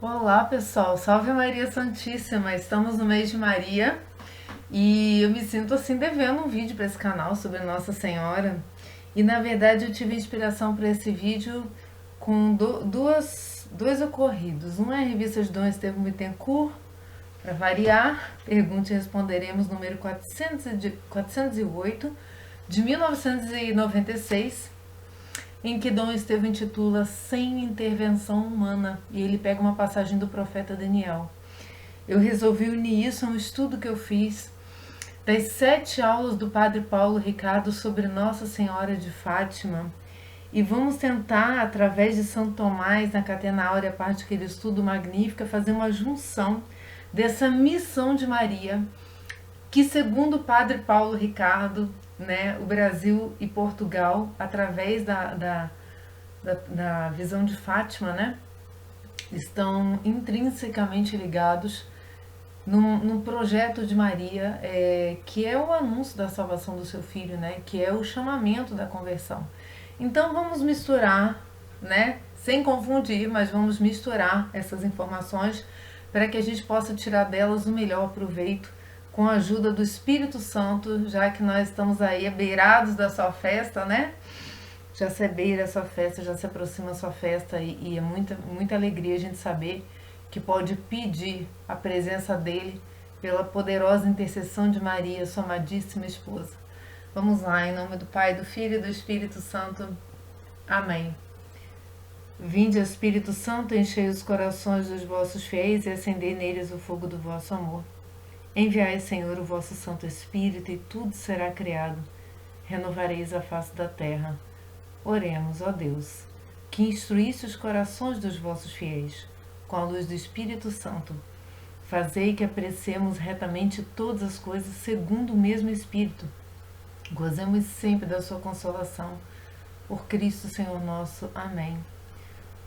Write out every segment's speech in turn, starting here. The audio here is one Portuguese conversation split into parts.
Olá, pessoal. Salve Maria Santíssima. Estamos no mês de Maria e eu me sinto assim devendo um vídeo para esse canal sobre Nossa Senhora. E na verdade eu tive inspiração para esse vídeo com dois ocorridos. Um é a revista de Dom Estevão Bittencourt, para variar, pergunte e responderemos, número 408, de 1996, em que Dom Estevão intitula Sem Intervenção Humana, e ele pega uma passagem do profeta Daniel. Eu resolvi unir isso a um estudo que eu fiz das 7 aulas do Padre Paulo Ricardo sobre Nossa Senhora de Fátima, e vamos tentar, através de São Tomás, na Catena Áurea, parte que ele estuda magnífica, fazer uma junção dessa missão de Maria, que segundo o Padre Paulo Ricardo, né, o Brasil e Portugal, através da visão de Fátima, né, estão intrinsecamente ligados num projeto de Maria, que é o anúncio da salvação do seu filho, né, que é o chamamento da conversão. Então vamos misturar, né, sem confundir, mas vamos misturar essas informações para que a gente possa tirar delas o melhor proveito, com a ajuda do Espírito Santo, já que nós estamos aí beirados da sua festa, né? Já se beira a sua festa, já se aproxima a sua festa e é muita alegria a gente saber que pode pedir a presença dele pela poderosa intercessão de Maria, sua amadíssima esposa. Vamos lá, em nome do Pai, do Filho e do Espírito Santo. Amém. Vinde, Espírito Santo, enchei os corações dos vossos fiéis e acendei neles o fogo do vosso amor. Enviai, Senhor, o vosso Santo Espírito, e tudo será criado. Renovareis a face da terra. Oremos, ó Deus, que instruísse os corações dos vossos fiéis, com a luz do Espírito Santo. Fazei que apreciemos retamente todas as coisas segundo o mesmo Espírito. Gozemos sempre da sua consolação. Por Cristo, Senhor nosso. Amém.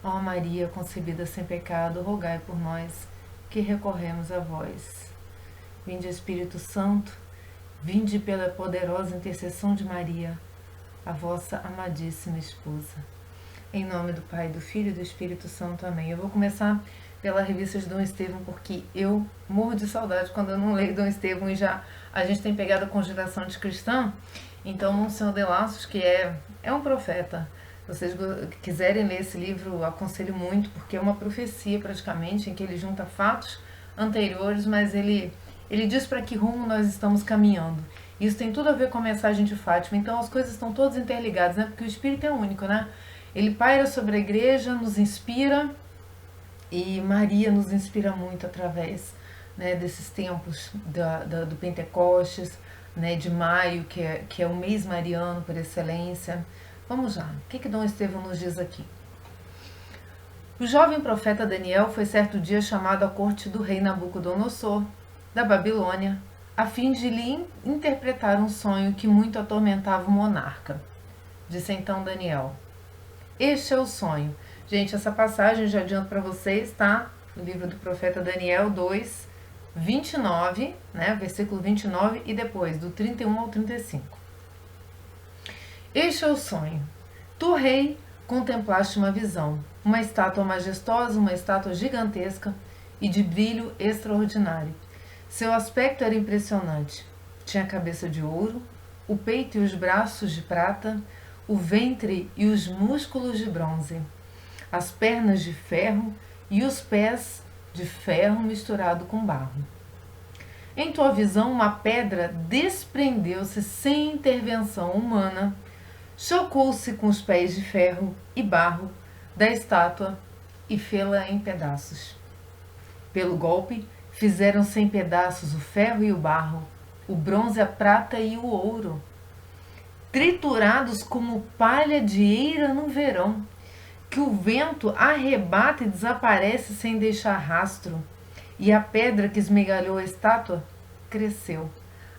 Ó Maria, concebida sem pecado, rogai por nós, que recorremos a vós. Vinde, Espírito Santo, vinde pela poderosa intercessão de Maria, a vossa amadíssima esposa. Em nome do Pai, do Filho e do Espírito Santo. Amém. Eu vou começar pela revista de Dom Estevão, porque eu morro de saudade quando eu não leio Dom Estevão e já a gente tem pegado a conjuração anticristã. Então, Monsenhor de Lassos, que é um profeta, vocês quiserem ler esse livro, eu aconselho muito, porque é uma profecia praticamente, em que ele junta fatos anteriores, mas ele diz para que rumo nós estamos caminhando. Isso tem tudo a ver com a mensagem de Fátima, então as coisas estão todas interligadas, né? Porque o Espírito é único, né? Ele paira sobre a igreja, nos inspira, e Maria nos inspira muito através, né, desses tempos do Pentecostes, né, de maio, que é o mês mariano por excelência. Vamos lá, o que Dom Estevão nos diz aqui? O jovem profeta Daniel foi certo dia chamado à corte do rei Nabucodonosor, da Babilônia, a fim de lhe interpretar um sonho que muito atormentava o monarca. Disse então Daniel: este é o sonho. Gente, essa passagem, já adianto para vocês, tá? No livro do profeta Daniel 2, 29, né? Versículo 29 e depois, do 31 ao 35. Este é o sonho. Tu, rei, contemplaste uma visão, uma estátua majestosa, uma estátua gigantesca e de brilho extraordinário. Seu aspecto era impressionante. Tinha a cabeça de ouro, o peito e os braços de prata, o ventre e os músculos de bronze, as pernas de ferro e os pés de ferro misturado com barro. Em tua visão, uma pedra desprendeu-se sem intervenção humana, chocou-se com os pés de ferro e barro da estátua e fê-la em pedaços. Pelo golpe, fizeram-se em pedaços o ferro e o barro, o bronze, a prata e o ouro, triturados como palha de eira no verão, que o vento arrebata e desaparece sem deixar rastro, e a pedra que esmigalhou a estátua cresceu,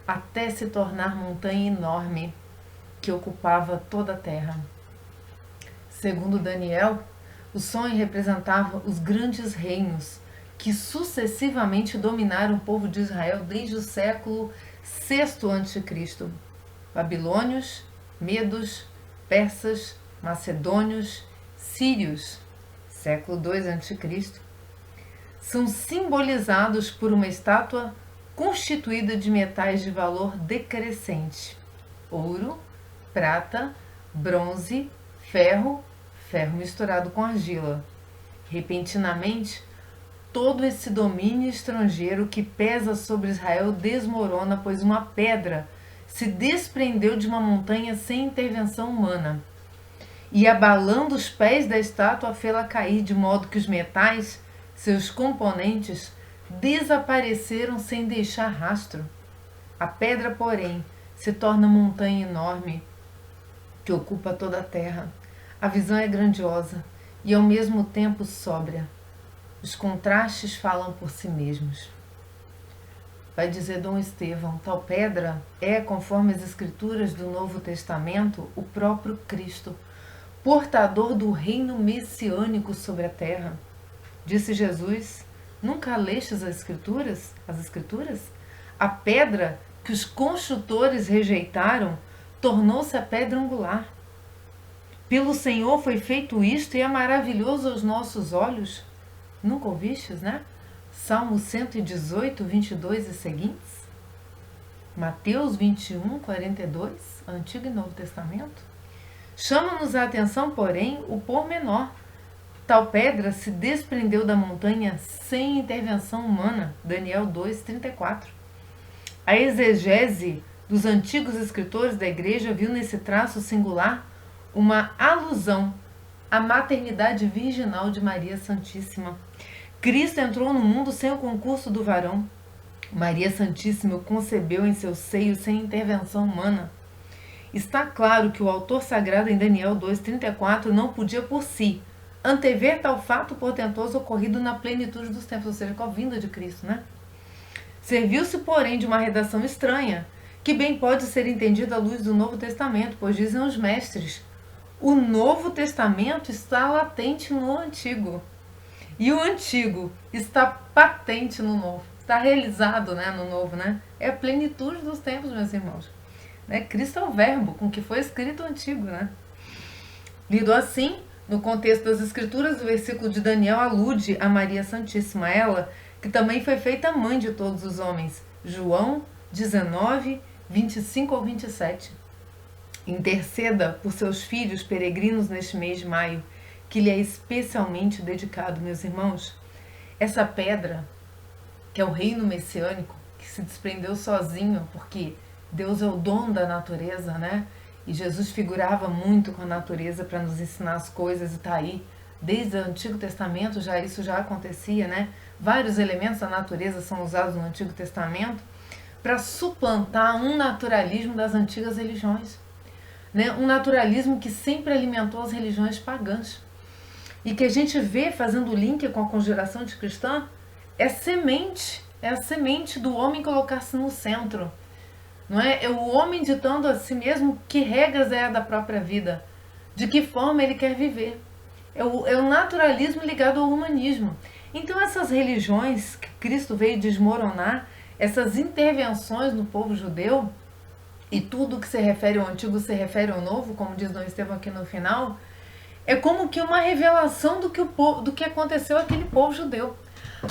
até se tornar montanha enorme, que ocupava toda a terra. Segundo Daniel, o sonho representava os grandes reinos que sucessivamente dominaram o povo de Israel desde o século VI a.C. Babilônios, medos, persas, macedônios, sírios, século II a.C., são simbolizados por uma estátua constituída de metais de valor decrescente: ouro, prata, bronze, ferro, ferro misturado com argila. Repentinamente, todo esse domínio estrangeiro que pesa sobre Israel desmorona, pois uma pedra se desprendeu de uma montanha sem intervenção humana, e abalando os pés da estátua, fê-la cair, de modo que os metais, seus componentes, desapareceram sem deixar rastro. A pedra, porém, se torna montanha enorme que ocupa toda a terra. A visão é grandiosa e ao mesmo tempo sóbria. Os contrastes falam por si mesmos. Vai dizer Dom Estevão: tal pedra é, conforme as escrituras do Novo Testamento, o próprio Cristo, portador do reino messiânico sobre a terra. Disse Jesus: nunca lestes as escrituras? A pedra que os construtores rejeitaram tornou-se a pedra angular. Pelo Senhor foi feito isto e é maravilhoso aos nossos olhos. Nunca ouvistes, né? Salmo 118, 22 e seguintes. Mateus 21, 42, Antigo e Novo Testamento. Chama-nos a atenção, porém, o pormenor. Tal pedra se desprendeu da montanha sem intervenção humana. Daniel 2, 34. A exegese dos antigos escritores da Igreja viu nesse traço singular uma alusão à maternidade virginal de Maria Santíssima. Cristo entrou no mundo sem o concurso do varão. Maria Santíssima o concebeu em seu seio sem intervenção humana. Está claro que o autor sagrado em Daniel 2,34 não podia por si antever tal fato portentoso ocorrido na plenitude dos tempos, ou seja, com a vinda de Cristo, né? Serviu-se, porém, de uma redação estranha, que bem pode ser entendida à luz do Novo Testamento, pois dizem os mestres: o Novo Testamento está latente no Antigo. E o Antigo está patente no Novo. Está realizado, né, no Novo, né? É a plenitude dos tempos, meus irmãos. Né? Cristo é o verbo com que foi escrito o Antigo, né? Lido assim, no contexto das Escrituras, o versículo de Daniel alude a Maria Santíssima, ela que também foi feita mãe de todos os homens. João 19, 25 ao 27. Interceda por seus filhos peregrinos neste mês de maio, que lhe é especialmente dedicado, meus irmãos. Essa pedra, que é o reino messiânico, que se desprendeu sozinho, porque Deus é o dono da natureza, né? E Jesus figurava muito com a natureza para nos ensinar as coisas, e está aí. Desde o Antigo Testamento isso já acontecia, né? Vários elementos da natureza são usados no Antigo Testamento para suplantar um naturalismo das antigas religiões. Né? Um naturalismo que sempre alimentou as religiões pagãs. E que a gente vê, fazendo o link com a conjuração anticristã, é a semente do homem colocar-se no centro. Não é? É o homem ditando a si mesmo que regras é a da própria vida, de que forma ele quer viver. É o naturalismo ligado ao humanismo. Então essas religiões que Cristo veio desmoronar, essas intervenções no povo judeu, e tudo que se refere ao Antigo se refere ao Novo, como diz Dom Estevão aqui no final, é como que uma revelação do que aconteceu àquele povo judeu.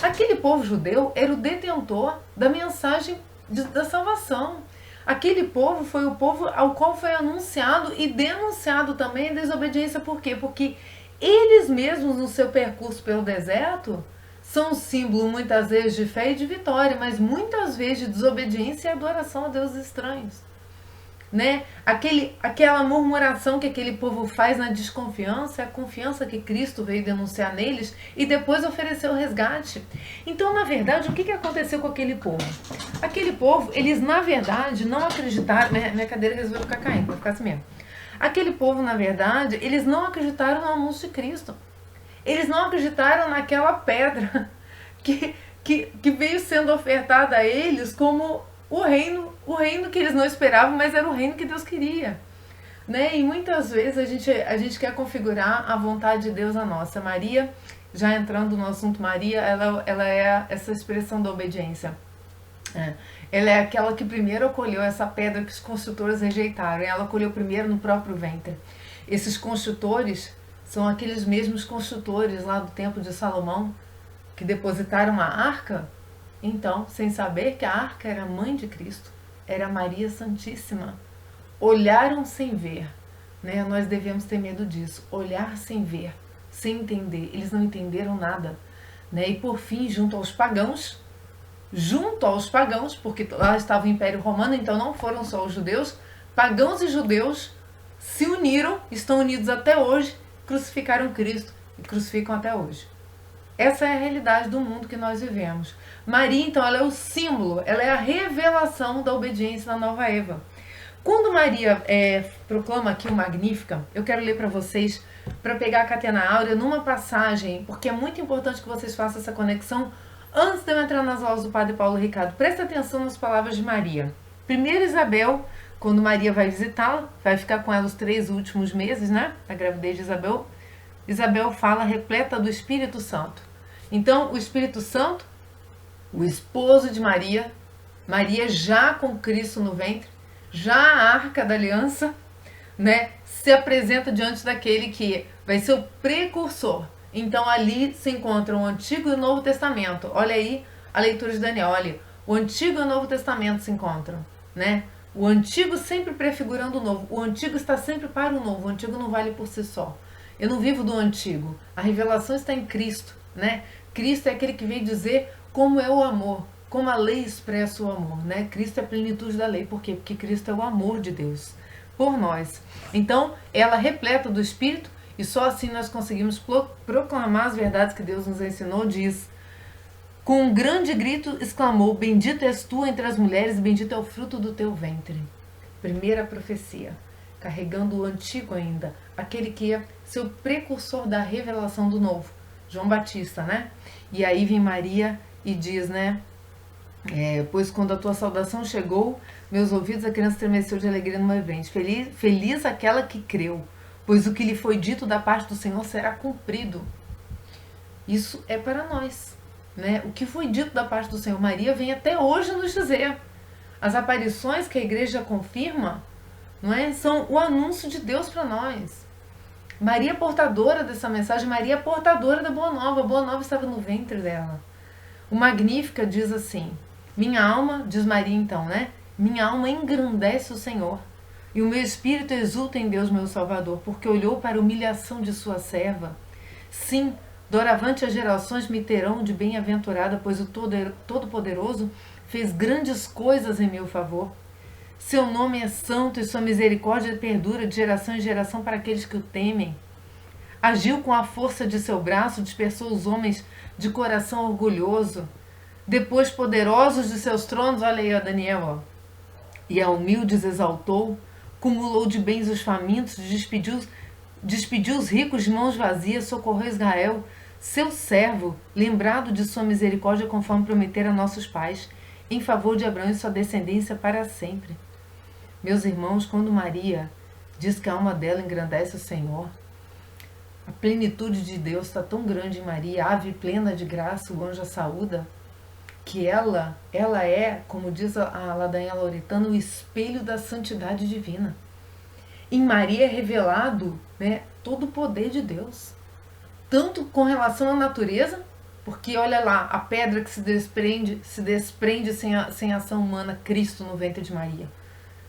Aquele povo judeu era o detentor da mensagem da salvação. Aquele povo foi o povo ao qual foi anunciado e denunciado também a desobediência. Por quê? Porque eles mesmos, no seu percurso pelo deserto, são um símbolo muitas vezes de fé e de vitória, mas muitas vezes de desobediência e adoração a deuses estranhos. Né? Aquela murmuração que aquele povo faz na desconfiança, é a confiança que Cristo veio denunciar neles e depois ofereceu o resgate. Então, na verdade, o que aconteceu com aquele povo? Aquele povo, eles na verdade não acreditaram. Minha cadeira resolveu ficar caindo, vai ficar assim mesmo. Aquele povo, na verdade, eles não acreditaram no anúncio de Cristo. Eles não acreditaram naquela pedra que veio sendo ofertada a eles como o reino que eles não esperavam, mas era o reino que Deus queria. Né? E muitas vezes a gente quer configurar a vontade de Deus a nossa. Maria, já entrando no assunto Maria, ela é essa expressão da obediência. Ela é aquela que primeiro acolheu essa pedra que os construtores rejeitaram. E ela acolheu primeiro no próprio ventre. Esses construtores são aqueles mesmos construtores lá do Templo de Salomão, que depositaram a arca, então, sem saber que a arca era a mãe de Cristo, era Maria Santíssima, olharam sem ver, né? Nós devemos ter medo disso, olhar sem ver, sem entender. Eles não entenderam nada, né? E por fim, junto aos pagãos, porque lá estava o Império Romano, então não foram só os judeus, pagãos e judeus se uniram, estão unidos até hoje, crucificaram Cristo e crucificam até hoje. Essa é a realidade do mundo que nós vivemos. Maria, então, ela é o símbolo, ela é a revelação da obediência da nova Eva. Quando Maria proclama aqui o Magnífica, eu quero ler para vocês, para pegar a catena áurea numa passagem, porque é muito importante que vocês façam essa conexão antes de eu entrar nas aulas do Padre Paulo Ricardo. Presta atenção nas palavras de Maria. Primeiro Isabel, quando Maria vai visitá-la, vai ficar com ela os 3 últimos meses, né, da gravidez de Isabel. Isabel fala repleta do Espírito Santo. Então, o Espírito Santo, o esposo de Maria, Maria já com Cristo no ventre, já a arca da aliança, né, se apresenta diante daquele que vai ser o precursor. Então ali se encontram o Antigo e o Novo Testamento. Olha aí a leitura de Daniel, olha, o Antigo e o Novo Testamento se encontram, né? O Antigo sempre prefigurando o Novo. O Antigo está sempre para o Novo. O Antigo não vale por si só. Eu não vivo do Antigo. A revelação está em Cristo, né? Cristo é aquele que veio dizer como é o amor, como a lei expressa o amor, né? Cristo é a plenitude da lei. Por quê? Porque Cristo é o amor de Deus por nós. Então, ela repleta do Espírito e só assim nós conseguimos proclamar as verdades que Deus nos ensinou. Diz: com um grande grito exclamou: bendita és tu entre as mulheres, bendito é o fruto do teu ventre. Primeira profecia, carregando o antigo ainda, aquele que é seu precursor da revelação do novo, João Batista, né? E aí vem Maria e diz, né? Pois quando a tua saudação chegou, meus ouvidos, a criança estremeceu de alegria no meu ventre. Feliz aquela que creu, pois o que lhe foi dito da parte do Senhor será cumprido. Isso é para nós, né? O que foi dito da parte do Senhor, Maria vem até hoje nos dizer. As aparições que a igreja confirma, não é? São o anúncio de Deus para nós. Maria é portadora dessa mensagem, Maria é portadora da Boa Nova. A Boa Nova estava no ventre dela. O Magnífica diz assim: minha alma, diz Maria então, né? Minha alma engrandece o Senhor, e o meu espírito exulta em Deus meu Salvador, porque olhou para a humilhação de sua serva. Sim, doravante as gerações me terão de bem-aventurada, pois o Todo-Poderoso fez grandes coisas em meu favor. Seu nome é santo e sua misericórdia perdura de geração em geração para aqueles que o temem. Agiu com a força de seu braço, dispersou os homens de coração orgulhoso. Depois, poderosos de seus tronos, olha aí, ó, Daniel, ó, e a humildes exaltou, cumulou de bens os famintos, despediu os ricos de mãos vazias, socorreu Israel, seu servo, lembrado de sua misericórdia, conforme prometera a nossos pais, em favor de Abraão e sua descendência para sempre. Meus irmãos, quando Maria diz que a alma dela engrandece o Senhor, a plenitude de Deus está tão grande em Maria, ave plena de graça, o anjo a saúda, que ela é, como diz a ladainha lauretana, o espelho da santidade divina. Em Maria é revelado, né, todo o poder de Deus, tanto com relação à natureza, porque olha lá, a pedra que se desprende sem ação humana, Cristo no ventre de Maria.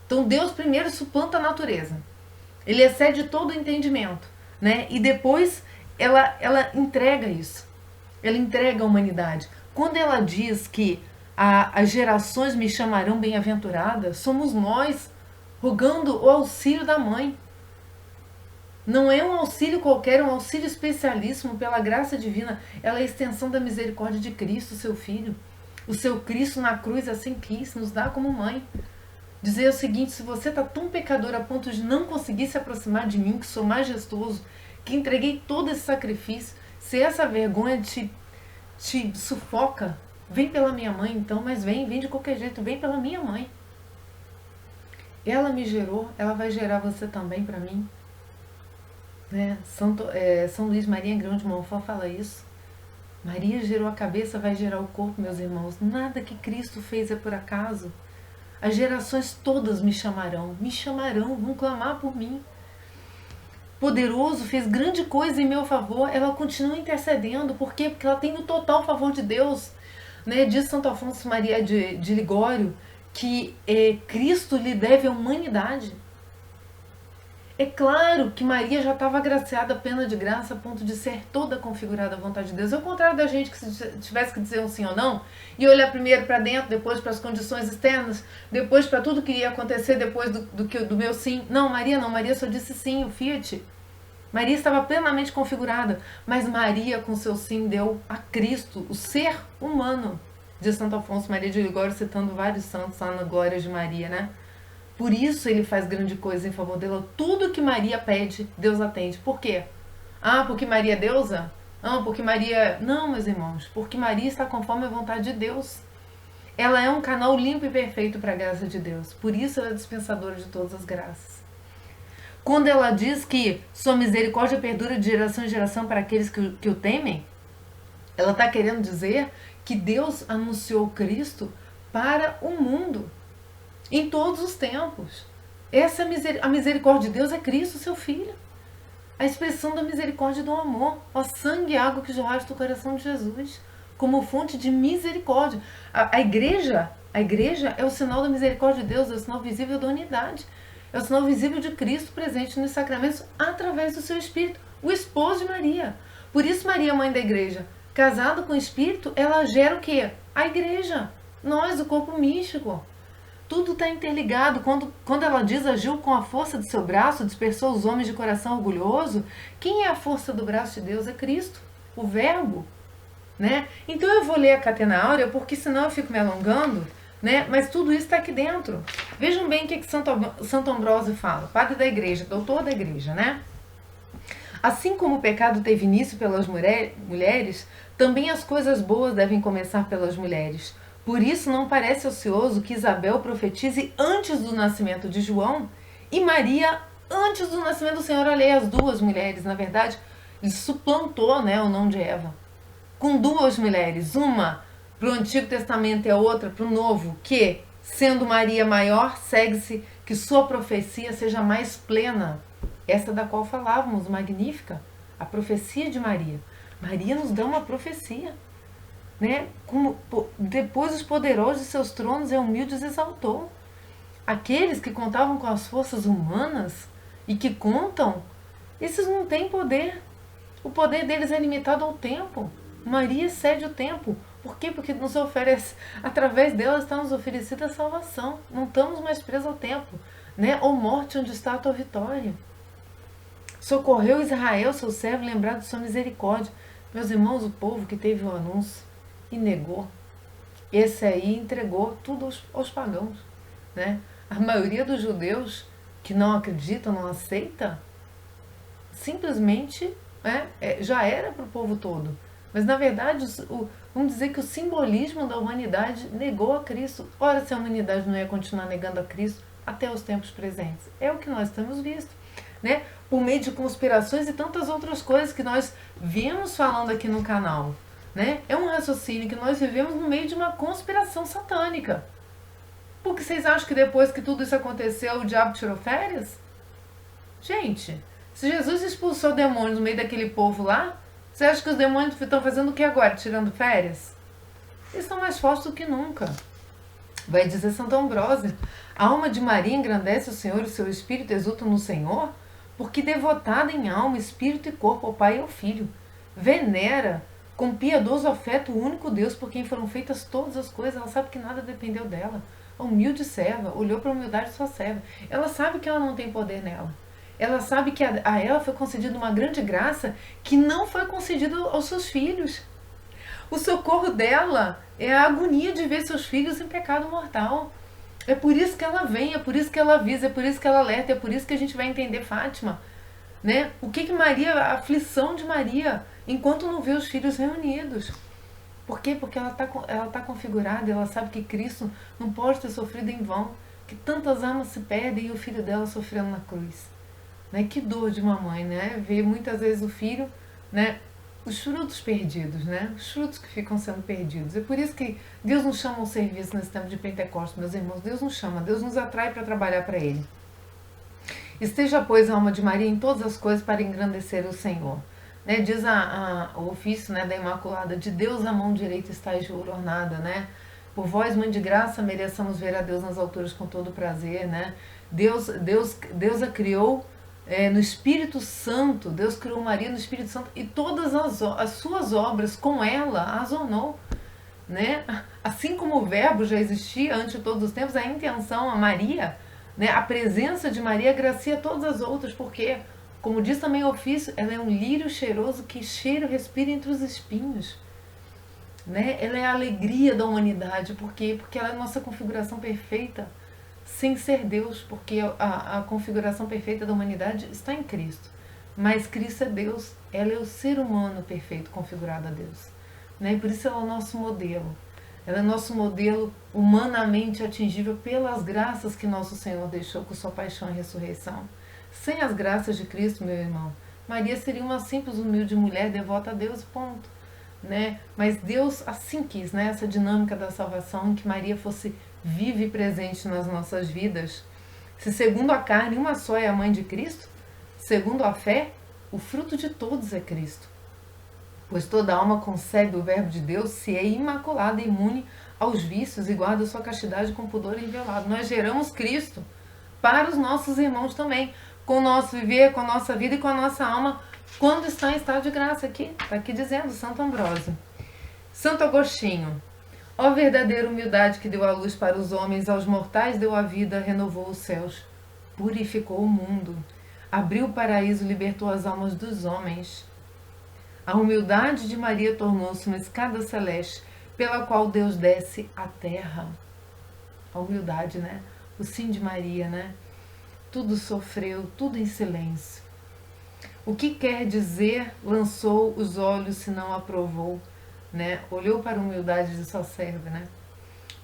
Então Deus primeiro suplanta a natureza, ele excede todo o entendimento, né? E depois ela entrega isso, ela entrega a humanidade. Quando ela diz que as gerações me chamarão bem-aventurada, somos nós rogando o auxílio da mãe. Não é um auxílio qualquer, é um auxílio especialíssimo pela graça divina. Ela é a extensão da misericórdia de Cristo, seu Filho. O seu Cristo na cruz assim quis nos dá como mãe. Dizer o seguinte: se você está tão pecador a ponto de não conseguir se aproximar de mim, que sou majestoso, que entreguei todo esse sacrifício, se essa vergonha te sufoca, vem pela minha mãe então, mas vem de qualquer jeito, vem pela minha mãe. Ela me gerou, ela vai gerar você também para mim. Né? São Luís Maria Grão de Montfort fala isso. Maria gerou a cabeça, vai gerar o corpo, meus irmãos. Nada que Cristo fez é por acaso. As gerações todas me chamarão, vão clamar por mim. poderoso, fez grande coisa em meu favor, ela continua intercedendo. Por quê? Porque ela tem o total favor de Deus. Né? Diz Santo Afonso Maria de Ligório que Cristo lhe deve a humanidade. É claro que Maria já estava agraciada plena de graça a ponto de ser toda configurada à vontade de Deus. Ao contrário da gente que se tivesse que dizer um sim ou não, e olhar primeiro para dentro, depois para as condições externas, depois para tudo que ia acontecer depois do meu sim. Não, Maria só disse sim, o Fiat. Maria estava plenamente configurada, mas Maria com seu sim deu a Cristo, o ser humano, de Santo Afonso Maria de Ligório, citando vários santos lá na Glória de Maria, né? Por isso ele faz grande coisa em favor dela. Tudo que Maria pede, Deus atende. Por quê? Ah, porque Maria é deusa? Ah, porque Maria... Não, meus irmãos. Porque Maria está conforme a vontade de Deus. Ela é um canal limpo e perfeito para a graça de Deus. Por isso ela é dispensadora de todas as graças. Quando ela diz que sua misericórdia perdura de geração em geração para aqueles que o temem, ela está querendo dizer que Deus anunciou Cristo para o mundo. Em todos os tempos. A misericórdia de Deus é Cristo, seu Filho. A expressão da misericórdia e do amor. Ó sangue e água que jorraste do coração de Jesus. Como fonte de misericórdia. A igreja é o sinal da misericórdia de Deus, é o sinal visível da unidade. É o sinal visível de Cristo presente nos sacramentos através do seu Espírito. O esposo de Maria. Por isso Maria, mãe da igreja, casada com o Espírito, ela gera o quê? A igreja. Nós, o corpo místico. Tudo está interligado. Quando ela diz agiu com a força de seu braço, dispersou os homens de coração orgulhoso, quem é a força do braço de Deus? É Cristo, o Verbo. Né? Então eu vou ler a Catena Áurea, porque senão eu fico me alongando, né? Mas tudo isso está aqui dentro. Vejam bem o que Santo Ambrósio fala, padre da igreja, doutor da igreja, né? Assim como o pecado teve início pelas mulheres, também as coisas boas devem começar pelas mulheres. Por isso não parece ocioso que Isabel profetize antes do nascimento de João e Maria antes do nascimento do Senhor. Olha, as duas mulheres, na verdade, ele suplantou, né, o nome de Eva. Com duas mulheres, uma para o Antigo Testamento e a outra para o Novo, que, sendo Maria maior, segue-se que sua profecia seja mais plena. Essa da qual falávamos, magnífica, a profecia de Maria. Maria nos dá uma profecia. Né? Como depois os poderosos de seus tronos e humildes exaltou. Aqueles que contavam com as forças humanas e que contam, esses não têm poder. O poder deles é limitado ao tempo. Maria cede o tempo. Por quê? Porque nos oferece, através dela está nos oferecida a salvação. Não estamos mais presos ao tempo. Né? Ou morte, onde está a tua vitória. Socorreu Israel, seu servo, lembrado de sua misericórdia. Meus irmãos, o povo que teve o anúncio e negou, esse aí entregou tudo aos pagãos, né? A maioria dos judeus que não acreditam, não aceita, simplesmente já era para o povo todo. Mas na verdade, vamos dizer que o simbolismo da humanidade negou a Cristo. Ora, se a humanidade não ia continuar negando a Cristo até os tempos presentes. É o que nós temos visto, né? Por meio de conspirações e tantas outras coisas que nós viemos falando aqui no canal. Né? É um raciocínio que nós vivemos no meio de uma conspiração satânica. Porque vocês acham que depois que tudo isso aconteceu, o diabo tirou férias? Gente, se Jesus expulsou demônios no meio daquele povo lá, você acha que os demônios estão fazendo o que agora? Tirando férias? Eles estão mais fortes do que nunca. Vai dizer Santo Ambrósio, a alma de Maria engrandece o Senhor, o seu espírito exulta no Senhor, porque devotada em alma, espírito e corpo ao Pai e ao Filho, venera com piedoso afeto o único Deus por quem foram feitas todas as coisas. Ela sabe que nada dependeu dela. A humilde serva olhou para a humildade de sua serva. Ela sabe que ela não tem poder nela. Ela sabe que a ela foi concedida uma grande graça que não foi concedida aos seus filhos. O socorro dela é a agonia de ver seus filhos em pecado mortal. É por isso que ela vem, é por isso que ela avisa, é por isso que ela alerta, é por isso que a gente vai entender Fátima. Né? O que Maria, a aflição de Maria, enquanto não vê os filhos reunidos. Por quê? Porque ela tá configurada, ela sabe que Cristo não pode ter sofrido em vão, que tantas almas se perdem e o filho dela sofrendo na cruz. Né? Que dor de uma mãe, né? Ver muitas vezes o filho, né? Os frutos perdidos, né? Os frutos que ficam sendo perdidos. É por isso que Deus nos chama ao serviço nesse tempo de Pentecostes, meus irmãos. Deus nos chama, Deus nos atrai para trabalhar para Ele. Esteja, pois, a alma de Maria em todas as coisas para engrandecer o Senhor. Né? Diz o ofício, né, da Imaculada: de Deus a mão direita está de ouro ornada, né? Por vós, mãe de graça, mereçamos ver a Deus nas alturas com todo prazer, né? Deus a criou no Espírito Santo. Deus criou Maria no Espírito Santo e todas as suas obras com ela as ornou, né? Assim como o Verbo já existia antes de todos os tempos, a intenção, a Maria, né, a presença de Maria agracia todas as outras, porque, como diz também o ofício, ela é um lírio cheiroso que cheira e respira entre os espinhos. Né? Ela é a alegria da humanidade. Por quê? Porque ela é a nossa configuração perfeita, sem ser Deus, porque a configuração perfeita da humanidade está em Cristo. Mas Cristo é Deus, ela é o ser humano perfeito, configurado a Deus. Né? E por isso ela é o nosso modelo. Ela é nosso modelo humanamente atingível pelas graças que nosso Senhor deixou com sua paixão e ressurreição. Sem as graças de Cristo, meu irmão, Maria seria uma simples, humilde mulher devota a Deus, ponto. Né? Mas Deus assim quis, né? Essa dinâmica da salvação, em que Maria fosse viva e presente nas nossas vidas. Se segundo a carne uma só é a mãe de Cristo, segundo a fé, o fruto de todos é Cristo. Pois toda alma concebe o Verbo de Deus se é imaculada e imune aos vícios e guarda sua castidade com pudor inviolado. Nós geramos Cristo para os nossos irmãos também, com o nosso viver, com a nossa vida e com a nossa alma, quando está em estado de graça. Está aqui dizendo Santo Ambrósio. Santo Agostinho: ó verdadeira humildade que deu a luz para os homens, aos mortais deu a vida, renovou os céus, purificou o mundo, abriu o paraíso, libertou as almas dos homens. A humildade de Maria tornou-se uma escada celeste pela qual Deus desce à terra. A humildade, né? O sim de Maria, né? Tudo sofreu, tudo em silêncio. O que quer dizer lançou os olhos se não aprovou, né? Olhou para a humildade de sua serva, né?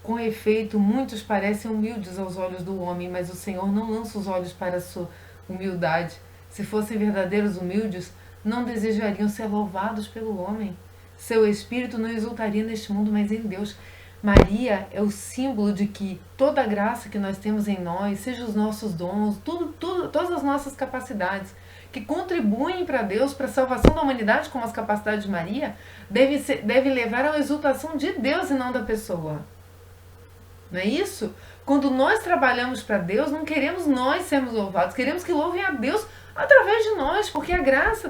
Com efeito, muitos parecem humildes aos olhos do homem, mas o Senhor não lança os olhos para a sua humildade. Se fossem verdadeiros humildes, não desejariam ser louvados pelo homem. Seu espírito não exultaria neste mundo, mas em Deus. Maria é o símbolo de que toda a graça que nós temos em nós, seja os nossos dons, todas as nossas capacidades, que contribuem para Deus, para a salvação da humanidade, como as capacidades de Maria, deve levar à exultação de Deus e não da pessoa. Não é isso? Quando nós trabalhamos para Deus, não queremos nós sermos louvados, queremos que louvem a Deus através de nós, porque a graça,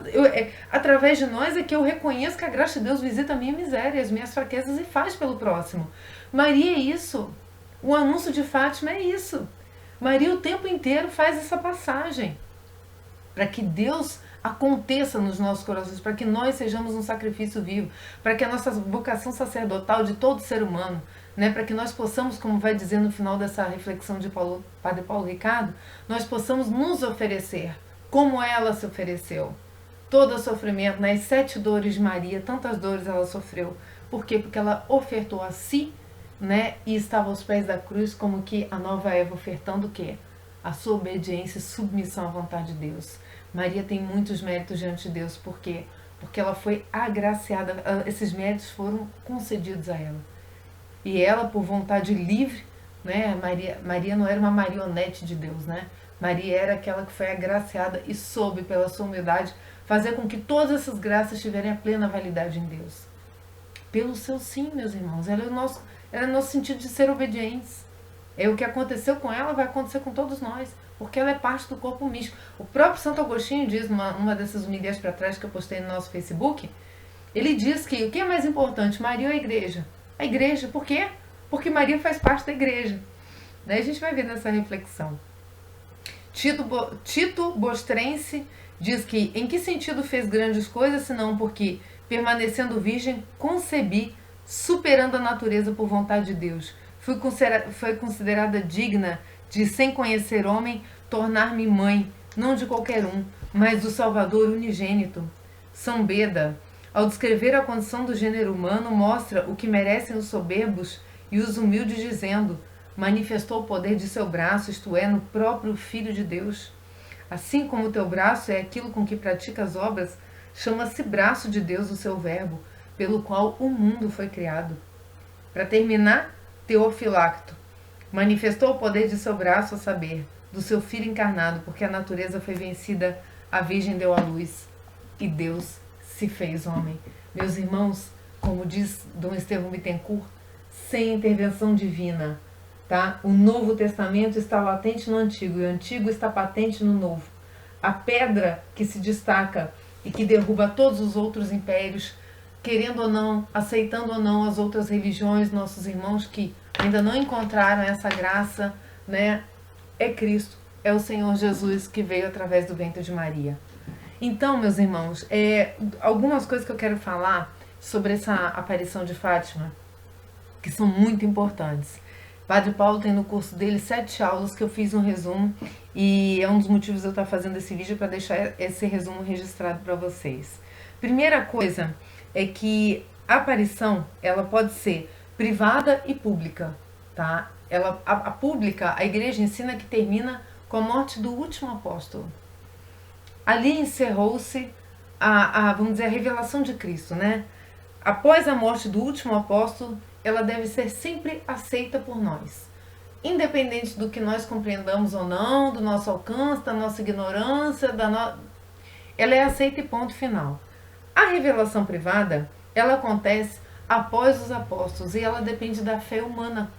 através de nós é que eu reconheço que a graça de Deus visita a minha miséria, as minhas fraquezas e faz pelo próximo. Maria é isso. O anúncio de Fátima é isso. Maria o tempo inteiro faz essa passagem para que Deus aconteça nos nossos corações, para que nós sejamos um sacrifício vivo, para que a nossa vocação sacerdotal de todo ser humano, né, para que nós possamos, como vai dizer no final dessa reflexão de Padre Paulo Ricardo, nós possamos nos oferecer como ela se ofereceu. Todo o sofrimento, nas 7 dores de Maria, tantas dores ela sofreu. Por quê? Porque ela ofertou a si, né, e estava aos pés da cruz, como que a nova Eva ofertando o quê? A sua obediência e submissão à vontade de Deus. Maria tem muitos méritos diante de Deus. Por quê? Porque ela foi agraciada, esses méritos foram concedidos a ela. E ela, por vontade livre, né, Maria não era uma marionete de Deus, né? Maria era aquela que foi agraciada e soube, pela sua humildade, fazer com que todas essas graças tiverem a plena validade em Deus. Pelo seu sim, meus irmãos. Era o nosso sentido de ser obedientes. É o que aconteceu com ela, vai acontecer com todos nós, porque ela é parte do corpo místico. O próprio Santo Agostinho diz, numa dessas humilhações para trás que eu postei no nosso Facebook, ele diz que o que é mais importante, Maria ou a igreja? A igreja. Por quê? Porque Maria faz parte da igreja. Daí a gente vai ver nessa reflexão. Tito Bostrense diz que em que sentido fez grandes coisas, senão porque, permanecendo virgem, concebi, superando a natureza por vontade de Deus. Foi considerada digna de, sem conhecer homem, tornar-me mãe, não de qualquer um, mas do Salvador unigênito. São Beda, ao descrever a condição do gênero humano, mostra o que merecem os soberbos e os humildes, dizendo: manifestou o poder de seu braço, isto é, no próprio Filho de Deus. Assim como o teu braço é aquilo com que pratica as obras, chama-se braço de Deus o seu verbo, pelo qual o mundo foi criado. Para terminar, Teofilacto manifestou o poder de seu braço, a saber, do seu Filho encarnado, porque a natureza foi vencida, a Virgem deu à luz e Deus se fez homem. Meus irmãos, como diz Dom Estevão Bittencourt, sem intervenção divina, tá? O Novo Testamento está latente no Antigo e o Antigo está patente no Novo. A pedra que se destaca e que derruba todos os outros impérios, querendo ou não, aceitando ou não as outras religiões, nossos irmãos que ainda não encontraram essa graça, né? É Cristo, é o Senhor Jesus que veio através do ventre de Maria. Então, meus irmãos, algumas coisas que eu quero falar sobre essa aparição de Fátima, que são muito importantes. Padre Paulo tem no curso dele 7 aulas que eu fiz um resumo e é um dos motivos de eu estar fazendo esse vídeo para deixar esse resumo registrado para vocês. Primeira coisa é que a aparição, ela pode ser privada e pública, tá? A pública, a igreja ensina que termina com a morte do último apóstolo. Ali encerrou-se vamos dizer, a revelação de Cristo, né? Após a morte do último apóstolo, ela deve ser sempre aceita por nós. Independente do que nós compreendamos ou não, do nosso alcance, da nossa ignorância, ela é aceita e ponto final. A revelação privada, ela acontece após os apóstolos e ela depende da fé humana.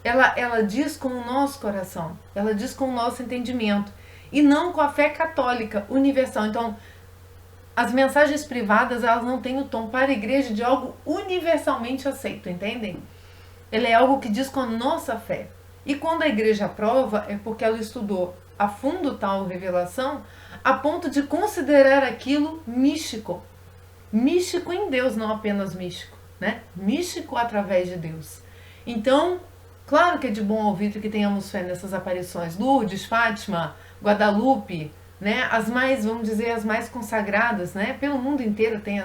Ela diz com o nosso coração, ela diz com o nosso entendimento e não com a fé católica universal. Então, as mensagens privadas, elas não têm o tom para a igreja de algo universalmente aceito, entendem? Ela é algo que diz com a nossa fé. E quando a igreja aprova, é porque ela estudou a fundo tal revelação, a ponto de considerar aquilo místico. Místico em Deus, não apenas místico, né? Místico através de Deus. Então, claro que é de bom ouvir que tenhamos fé nessas aparições. Lourdes, Fátima, Guadalupe, né? As mais, vamos dizer, as mais consagradas, né? Pelo mundo inteiro tem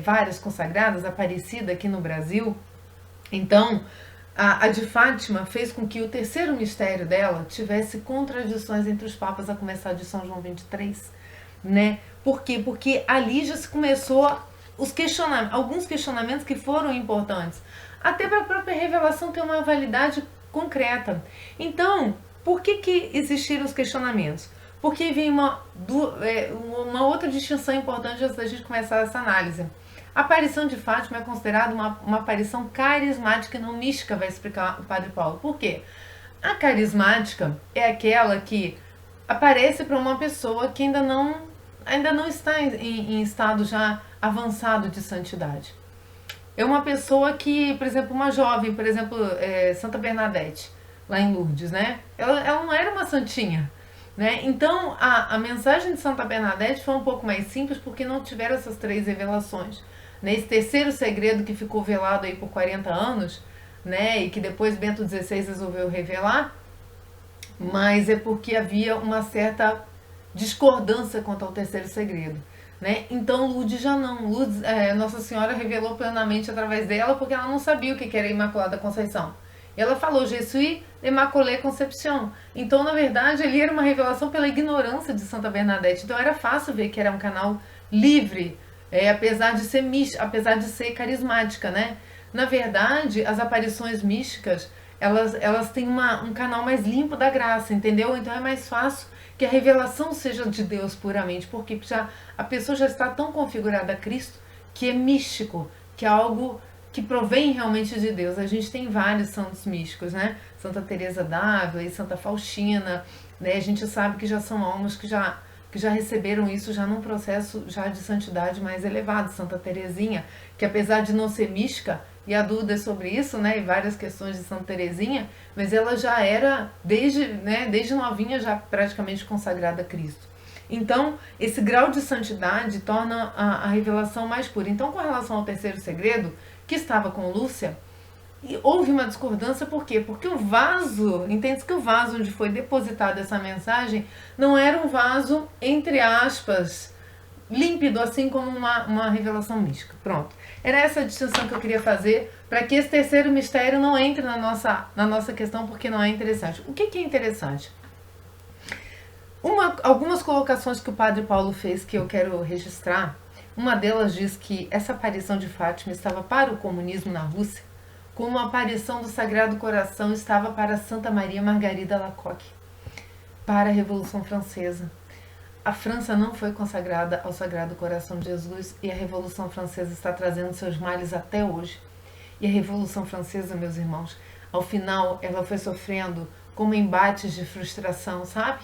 várias consagradas, Aparecida aqui no Brasil. Então, a de Fátima fez com que o terceiro mistério dela tivesse contradições entre os papas, a começar de São João 23, né? Por quê? Porque ali já se começou alguns questionamentos que foram importantes, até para a própria revelação ter uma validade concreta. Então, por que existiram os questionamentos? Porque vem uma outra distinção importante antes da gente começar essa análise. A aparição de Fátima é considerada uma aparição carismática e não mística, vai explicar o Padre Paulo. Por quê? A carismática é aquela que aparece para uma pessoa que ainda não está em estado já avançado de santidade. É uma pessoa que, por exemplo, uma jovem, por exemplo, Santa Bernadette, lá em Lourdes, né? Ela não era uma santinha, né? Então, a mensagem de Santa Bernadette foi um pouco mais simples porque não tiveram essas 3 revelações. Né? Esse terceiro segredo que ficou velado aí por 40 anos, né? E que depois Bento XVI resolveu revelar, mas é porque havia uma certa discordância quanto ao terceiro segredo. Né? Então Lourdes já não. Lourdes, Nossa Senhora revelou plenamente através dela porque ela não sabia o que era a Imaculada Conceição. Ela falou, Je suis Immaculée Conception. Então, na verdade, ali era uma revelação pela ignorância de Santa Bernadette. Então, era fácil ver que era um canal livre, apesar de ser carismática, né? Na verdade, as aparições místicas, elas têm um canal mais limpo da graça, entendeu? Então, é mais fácil que a revelação seja de Deus puramente, porque a pessoa já está tão configurada a Cristo que é místico, que é algo que provém realmente de Deus. A gente tem vários santos místicos, né? Santa Teresa d'Ávila e Santa Faustina, né? A gente sabe que já são almas que já receberam isso já num processo já de santidade mais elevado. Santa Teresinha, que apesar de não ser mística, e há dúvidas sobre isso, né? E várias questões de Santa Teresinha, mas ela já era, desde novinha, já praticamente consagrada a Cristo. Então, esse grau de santidade torna a revelação mais pura. Então, com relação ao terceiro segredo, que estava com Lúcia, e houve uma discordância, por quê? Porque o vaso, entende-se que o vaso onde foi depositada essa mensagem não era um vaso, entre aspas, límpido, assim como uma revelação mística. Pronto. Era essa a distinção que eu queria fazer, para que esse terceiro mistério não entre na nossa questão, porque não é interessante. O que é interessante? Algumas colocações que o Padre Paulo fez que eu quero registrar. Uma delas diz que essa aparição de Fátima estava para o comunismo na Rússia, como a aparição do Sagrado Coração estava para Santa Maria Margarida Alacoque. para a Revolução Francesa. A França não foi consagrada ao Sagrado Coração de Jesus e a Revolução Francesa está trazendo seus males até hoje. E a Revolução Francesa, meus irmãos, ao final ela foi sofrendo como embates de frustração, sabe?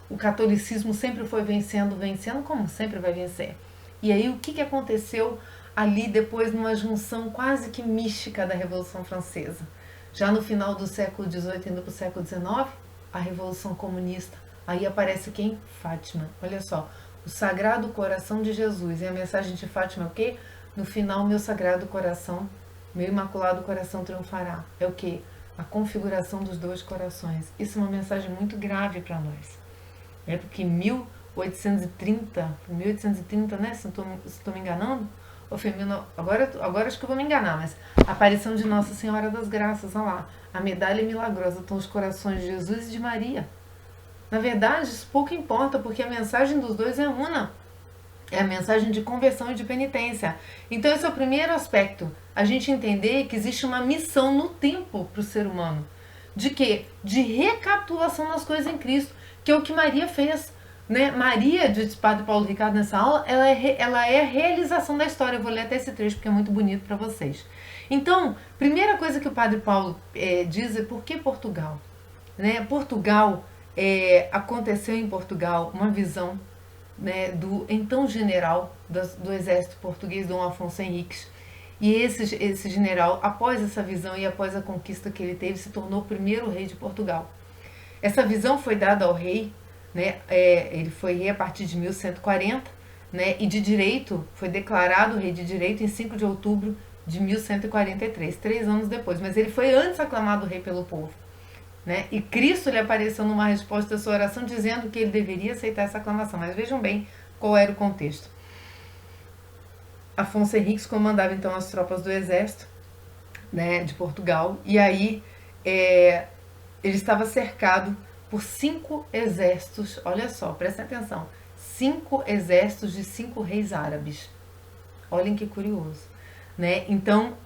O catolicismo sempre foi vencendo, como sempre vai vencer. E aí o que aconteceu ali depois numa junção quase que mística da Revolução Francesa? Já no final do século XVIII, indo para o século XIX, a Revolução Comunista. Aí aparece quem? Fátima. Olha só, o Sagrado Coração de Jesus. E a mensagem de Fátima é o quê? No final, meu Sagrado Coração, meu Imaculado Coração triunfará. É o quê? A configuração dos dois corações. Isso é uma mensagem muito grave para nós. É porque 1830, né? Se estou me enganando, ou foi agora acho que eu vou me enganar, mas a aparição de Nossa Senhora das Graças, olha lá, a medalha milagrosa, estão os corações de Jesus e de Maria. Na verdade, isso pouco importa, porque a mensagem dos dois é una. É a mensagem de conversão e de penitência. Então esse é o primeiro aspecto. A gente entender que existe uma missão no tempo para o ser humano. De quê? De recapitulação das coisas em Cristo, que é o que Maria fez. Né? Maria, diz o Padre Paulo Ricardo nessa aula, ela é a realização da história. Eu vou ler até esse trecho porque é muito bonito para vocês. Então, primeira coisa que o Padre Paulo diz é por que Portugal? Né? Portugal... aconteceu em Portugal uma visão, né, do então general do exército português, Dom Afonso Henriques. E esse general, após essa visão e após a conquista que ele teve, se tornou o primeiro rei de Portugal. Essa visão foi dada ao rei, né, ele foi rei a partir de 1140, né, e de direito, foi declarado rei de direito em 5 de outubro de 1143, 3 anos depois. Mas ele foi antes aclamado rei pelo povo. Né? E Cristo lhe apareceu numa resposta à sua oração dizendo que ele deveria aceitar essa aclamação. Mas vejam bem qual era o contexto. Afonso Henriques comandava então as tropas do exército, né, de Portugal, e aí ele estava cercado por 5 exércitos, olha só, prestem atenção, 5 exércitos de 5 reis árabes. Olhem que curioso. Né? Então,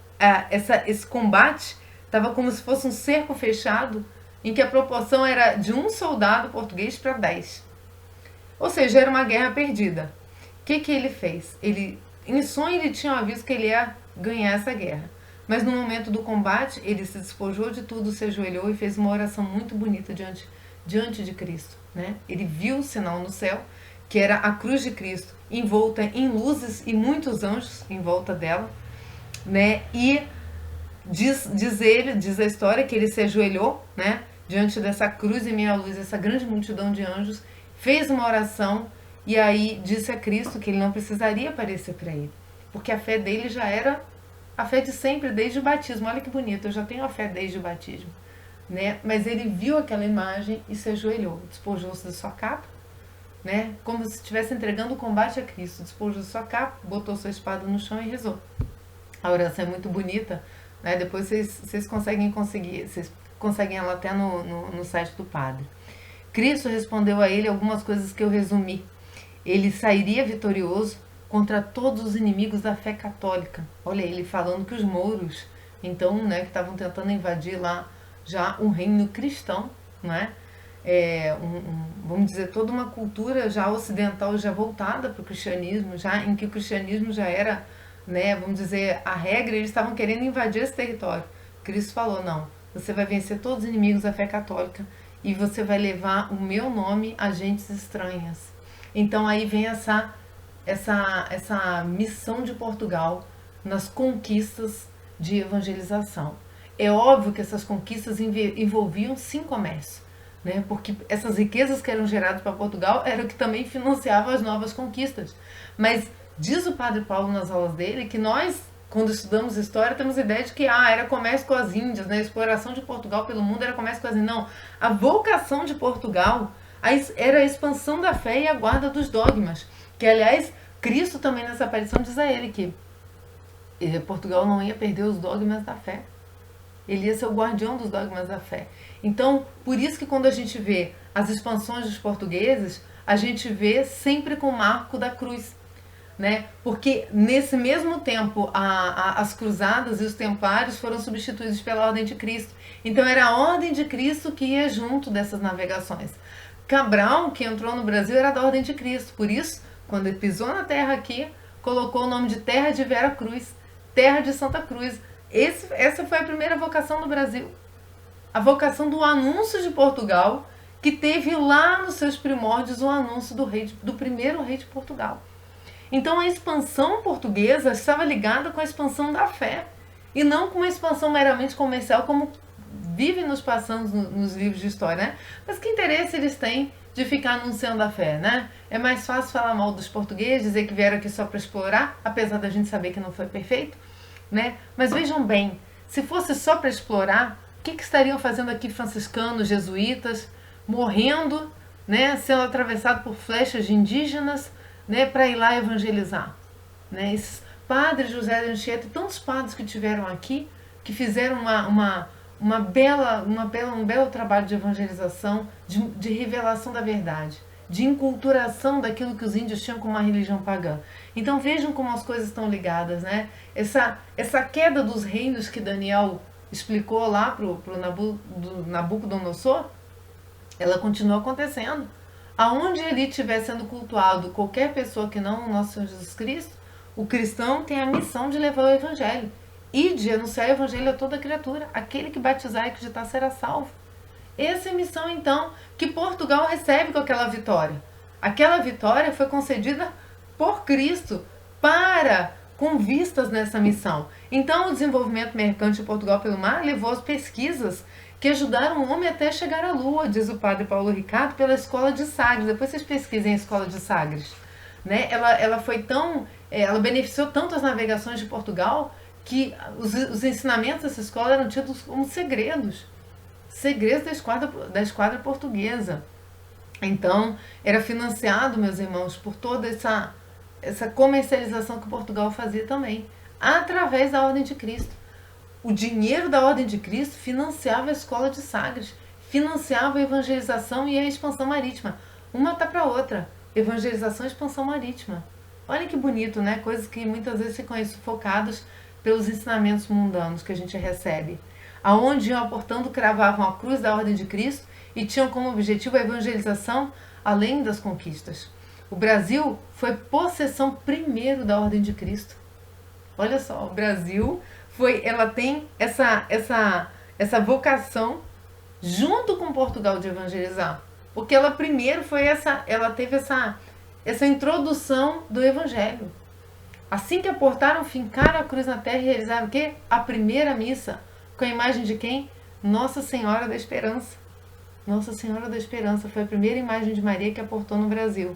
esse combate estava como se fosse um cerco fechado, em que a proporção era de 1 soldado português para 10. Ou seja, era uma guerra perdida. O que ele fez? Em sonho ele tinha um aviso que ele ia ganhar essa guerra. Mas no momento do combate, ele se despojou de tudo, se ajoelhou e fez uma oração muito bonita diante de Cristo. Né? Ele viu o sinal no céu, que era a cruz de Cristo, envolta em luzes e muitos anjos em volta dela. Né? E diz a história que ele se ajoelhou, né, diante dessa cruz em meio à luz, essa grande multidão de anjos, fez uma oração e aí disse a Cristo que ele não precisaria aparecer para ele, porque a fé dele já era a fé de sempre, desde o batismo. Olha que bonito, eu já tenho a fé desde o batismo. Né? Mas ele viu aquela imagem e se ajoelhou, despojou-se da sua capa, né, como se estivesse entregando o combate a Cristo, despojou sua capa, botou sua espada no chão e rezou. A oração é muito bonita. Né? Depois vocês conseguem ela até no site do padre. Cristo respondeu a ele algumas coisas que eu resumi. Ele sairia vitorioso contra todos os inimigos da fé católica. Olha, ele falando que os mouros, então, né, que estavam tentando invadir lá já um reino cristão, né? Vamos dizer, toda uma cultura já ocidental, já voltada para o cristianismo, já em que o cristianismo já era, né, vamos dizer, a regra, eles estavam querendo invadir esse território. Cristo falou, não, você vai vencer todos os inimigos da fé católica e você vai levar o meu nome a gentes estranhas. Então aí vem essa missão de Portugal nas conquistas de evangelização. É óbvio que essas conquistas envolviam sim comércio, né, porque essas riquezas que eram geradas para Portugal eram o que também financiavam as novas conquistas. Mas diz o Padre Paulo nas aulas dele que nós, quando estudamos história, temos a ideia de que era comércio com as Índias, né? A exploração de Portugal pelo mundo era comércio com as Índias. Não, a vocação de Portugal era a expansão da fé e a guarda dos dogmas. Que, aliás, Cristo também nessa aparição diz a ele que Portugal não ia perder os dogmas da fé. Ele ia ser o guardião dos dogmas da fé. Então, por isso que quando a gente vê as expansões dos portugueses, a gente vê sempre com o marco da cruz. Né? Porque nesse mesmo tempo as cruzadas e os templários foram substituídos pela Ordem de Cristo. Então era a Ordem de Cristo que ia junto dessas navegações. Cabral, que entrou no Brasil, era da Ordem de Cristo. Por isso, quando ele pisou na terra aqui, colocou o nome de Terra de Vera Cruz, Terra de Santa Cruz. Essa foi a primeira vocação do Brasil. A vocação do anúncio de Portugal, que teve lá nos seus primórdios o anúncio do primeiro rei de Portugal. Então a expansão portuguesa estava ligada com a expansão da fé, e não com uma expansão meramente comercial, como vive nos passando nos livros de história, né? Mas que interesse eles têm de ficar anunciando a fé, né? É mais fácil falar mal dos portugueses, dizer que vieram aqui só para explorar, apesar da gente saber que não foi perfeito, né? Mas vejam bem, se fosse só para explorar, o que estariam fazendo aqui franciscanos, jesuítas, morrendo, né? Sendo atravessados por flechas de indígenas, né? Para ir lá evangelizar, né? Esses padres José de Anchieta e tantos padres que tiveram aqui, que fizeram um belo trabalho de evangelização, de revelação da verdade, de enculturação daquilo que os índios tinham como uma religião pagã. Então vejam como as coisas estão ligadas, né? Essa queda dos reinos que Daniel explicou lá pro Nabucodonosor, ela continua acontecendo. Aonde ele estiver sendo cultuado qualquer pessoa que não o nosso Senhor Jesus Cristo, o cristão tem a missão de levar o evangelho. E de anunciar o evangelho a toda criatura. Aquele que batizar e acreditar será salvo. Essa é a missão, então, que Portugal recebe com aquela vitória. Aquela vitória foi concedida por Cristo com vistas nessa missão. Então, o desenvolvimento mercante de Portugal pelo mar levou às pesquisas que ajudaram o homem até chegar à Lua, diz o padre Paulo Ricardo, pela Escola de Sagres. Depois vocês pesquisem a Escola de Sagres. Né? Ela beneficiou tanto as navegações de Portugal que os ensinamentos dessa escola eram tidos como segredos da esquadra portuguesa. Então, era financiado, meus irmãos, por toda essa comercialização que Portugal fazia também, através da Ordem de Cristo. O dinheiro da Ordem de Cristo financiava a Escola de Sagres, financiava a evangelização e a expansão marítima. Uma tá para outra, evangelização e expansão marítima. Olha que bonito, né? Coisas que muitas vezes ficam sufocadas pelos ensinamentos mundanos que a gente recebe. Aonde iam aportando, cravavam a cruz da Ordem de Cristo e tinham como objetivo a evangelização além das conquistas. O Brasil foi possessão primeiro da Ordem de Cristo. Olha só, o Brasil ela tem essa vocação junto com Portugal de evangelizar. Porque ela primeiro ela teve essa introdução do Evangelho. Assim que aportaram, fincaram a cruz na terra e realizaram o quê? A primeira missa. Com a imagem de quem? Nossa Senhora da Esperança. Nossa Senhora da Esperança foi a primeira imagem de Maria que aportou no Brasil.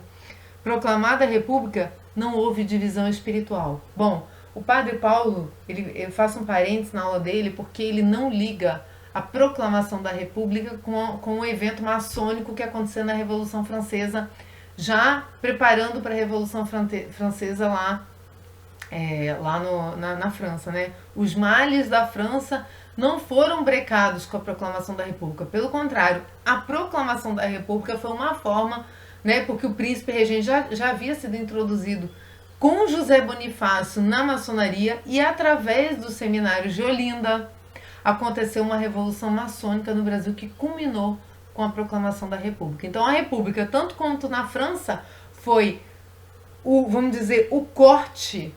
Proclamada a República, não houve divisão espiritual. Bom, o Padre Paulo, eu faço um parênteses na aula dele, porque ele não liga a proclamação da República com o evento maçônico que aconteceu na Revolução Francesa, já preparando para a Revolução Francesa lá na França, né? Os males da França não foram brecados com a proclamação da República. Pelo contrário, a proclamação da República foi uma forma, né? Porque o príncipe regente já havia sido introduzido com José Bonifácio na maçonaria, e através dos seminários de Olinda aconteceu uma revolução maçônica no Brasil que culminou com a proclamação da República. Então a República, tanto quanto na França, foi vamos dizer, o corte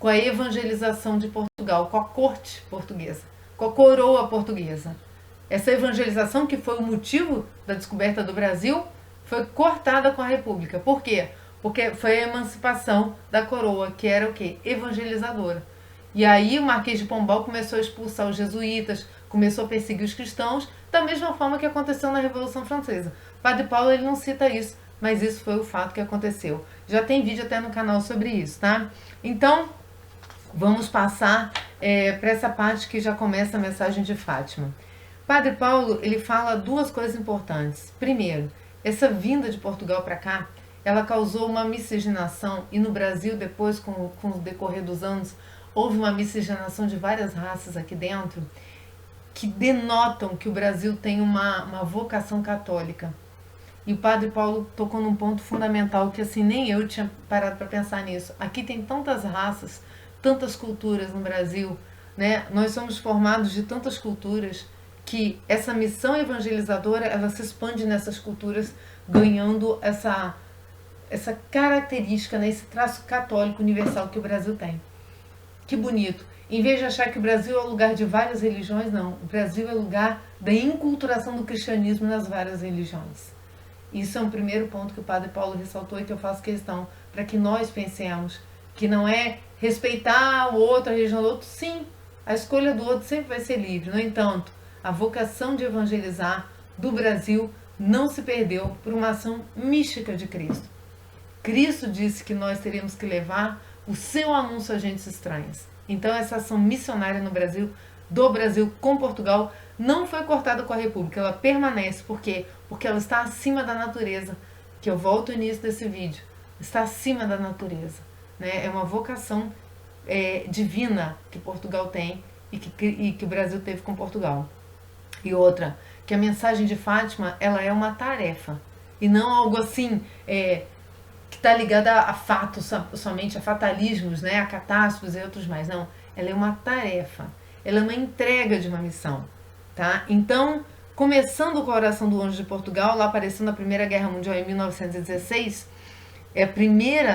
com a evangelização de Portugal, com a corte portuguesa, com a coroa portuguesa. Essa evangelização, que foi o motivo da descoberta do Brasil, foi cortada com a República. Por quê? Porque foi a emancipação da coroa, que era o quê? Evangelizadora. E aí o Marquês de Pombal começou a expulsar os jesuítas, começou a perseguir os cristãos, da mesma forma que aconteceu na Revolução Francesa. Padre Paulo ele não cita isso, mas isso foi o fato que aconteceu. Já tem vídeo até no canal sobre isso, tá? Então, vamos passar para essa parte que já começa a mensagem de Fátima. Padre Paulo, ele fala duas coisas importantes. Primeiro, essa vinda de Portugal para cá, ela causou uma miscigenação, e no Brasil, depois, com o decorrer dos anos, houve uma miscigenação de várias raças aqui dentro, que denotam que o Brasil tem uma vocação católica. E o Padre Paulo tocou num ponto fundamental, que assim, nem eu tinha parado para pensar nisso. Aqui tem tantas raças, tantas culturas no Brasil, né? Nós somos formados de tantas culturas, que essa missão evangelizadora, ela se expande nessas culturas, ganhando essa característica, né, esse traço católico universal que o Brasil tem. Que bonito. Em vez de achar que o Brasil é o lugar de várias religiões, não. O Brasil é o lugar da inculturação do cristianismo nas várias religiões. Isso é um primeiro ponto que o Padre Paulo ressaltou e que eu faço questão, para que nós pensemos que não é respeitar o outro, a religião do outro. Sim, a escolha do outro sempre vai ser livre. No entanto, a vocação de evangelizar do Brasil não se perdeu por uma ação mística de Cristo. Cristo disse que nós teríamos que levar o seu anúncio a gentes estranhas. Então essa ação missionária no Brasil, do Brasil com Portugal, não foi cortada com a República, ela permanece. Por quê? Porque ela está acima da natureza, que eu volto ao início desse vídeo, está acima da natureza, né? É uma vocação divina que Portugal tem e que o Brasil teve com Portugal. E outra, que a mensagem de Fátima, ela é uma tarefa, e não algo assim, que está ligada a fatos, somente a fatalismos, né, a catástrofes e outros mais. Não, ela é uma tarefa, ela é uma entrega de uma missão, tá? Então, começando com a oração do Anjo de Portugal, lá apareceu na Primeira Guerra Mundial em 1916,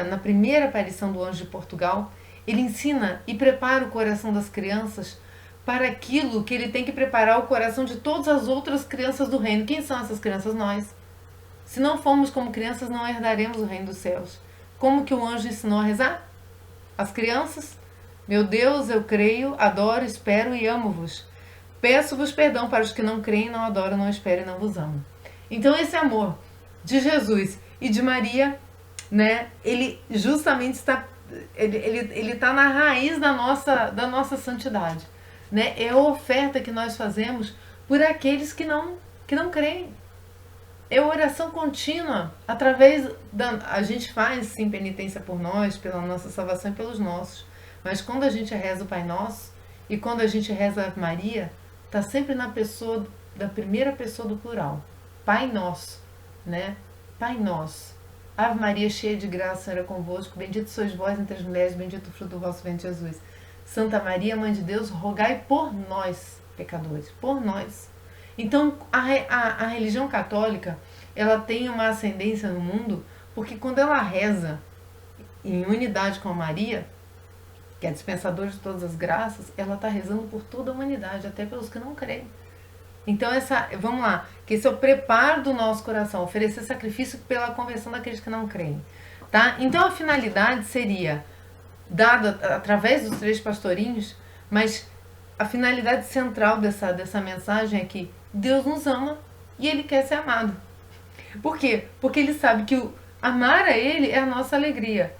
na primeira aparição do Anjo de Portugal, ele ensina e prepara o coração das crianças para aquilo que ele tem que preparar o coração de todas as outras crianças do reino. Quem são essas crianças? Nós. Se não formos como crianças, não herdaremos o reino dos céus. Como que o anjo ensinou a rezar? As crianças: meu Deus, eu creio, adoro, espero e amo-vos. Peço-vos perdão para os que não creem, não adoram, não esperam e não vos amam. Então esse amor de Jesus e de Maria, né, ele justamente está na raiz da nossa santidade, né? É a oferta que nós fazemos por aqueles que não creem. É oração contínua, através a gente faz sim penitência por nós, pela nossa salvação e pelos nossos, mas quando a gente reza o Pai Nosso e quando a gente reza a Ave Maria, está sempre na primeira pessoa do plural, Pai Nosso, né? Pai Nosso. Ave Maria, cheia de graça, o Senhor é convosco, bendito sois vós entre as mulheres, bendito o fruto do vosso ventre, Jesus. Santa Maria, Mãe de Deus, rogai por nós, pecadores, por nós. Então, a religião católica, ela tem uma ascendência no mundo, porque quando ela reza em unidade com a Maria, que é dispensadora de todas as graças, ela está rezando por toda a humanidade, até pelos que não creem. Então, vamos lá, que esse é o preparo do nosso coração, oferecer sacrifício pela conversão daqueles que não creem. Tá? Então, a finalidade seria dada através dos 3 pastorinhos, mas a finalidade central dessa mensagem é que Deus nos ama e Ele quer ser amado. Por quê? Porque Ele sabe que amar a Ele é a nossa alegria.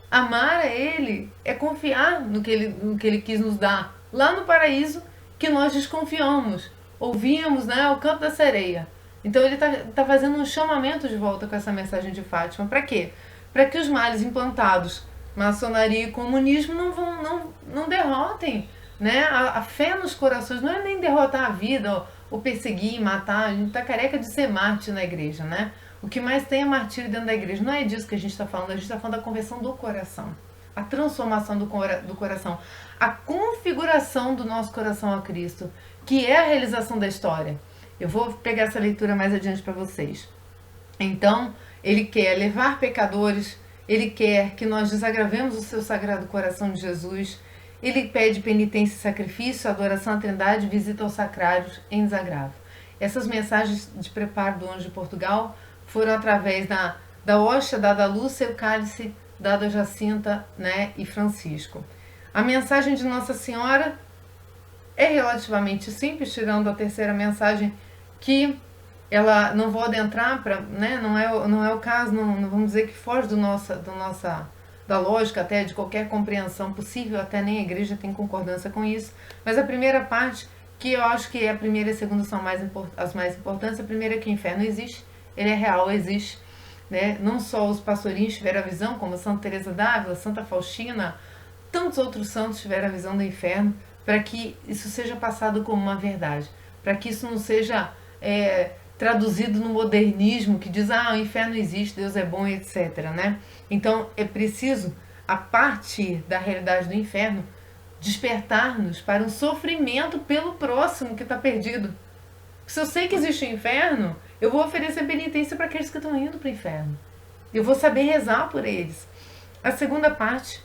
Amar a Ele é confiar no que Ele quis nos dar. Lá no paraíso, que nós desconfiamos. Ouvimos, né, o canto da sereia. Então Ele tá fazendo um chamamento de volta com essa mensagem de Fátima. Para quê? Para que os males implantados, maçonaria e comunismo, não derrotem, né? A fé nos corações não é nem derrotar a vida, ou perseguir, matar. A gente está careca de ser mártir na igreja, né? O que mais tem é martírio dentro da igreja. Não é disso que a gente está falando, a gente está falando da conversão do coração, a transformação do coração, a configuração do nosso coração a Cristo, que é a realização da história. Eu vou pegar essa leitura mais adiante para vocês. Então, Ele quer levar pecadores, Ele quer que nós desagravemos o seu sagrado coração de Jesus. Ele pede penitência e sacrifício, adoração à Trindade, visita aos sacrários em desagravo. Essas mensagens de preparo do Anjo de Portugal foram através da hóstia dada a Lúcia e o cálice dado a Jacinta, né, e Francisco. A mensagem de Nossa Senhora é relativamente simples, tirando a terceira mensagem, que ela, não vou adentrar, né, não é o caso, não vamos dizer que foge da lógica até de qualquer compreensão possível, até nem a igreja tem concordância com isso, mas a primeira parte, que eu acho que a primeira e a segunda são as mais importantes. A primeira é que o inferno existe, ele é real, existe, né? Não só os pastorinhos tiveram a visão, como Santa Teresa d'Ávila, Santa Faustina, tantos outros santos tiveram a visão do inferno, para que isso seja passado como uma verdade, para que isso não seja traduzido no modernismo que diz, o inferno existe, Deus é bom, etc, né? Então é preciso, a partir da realidade do inferno, despertar-nos para um sofrimento pelo próximo que está perdido. Se eu sei que existe o inferno, eu vou oferecer penitência para aqueles que estão indo para o inferno. Eu vou saber rezar por eles. A segunda parte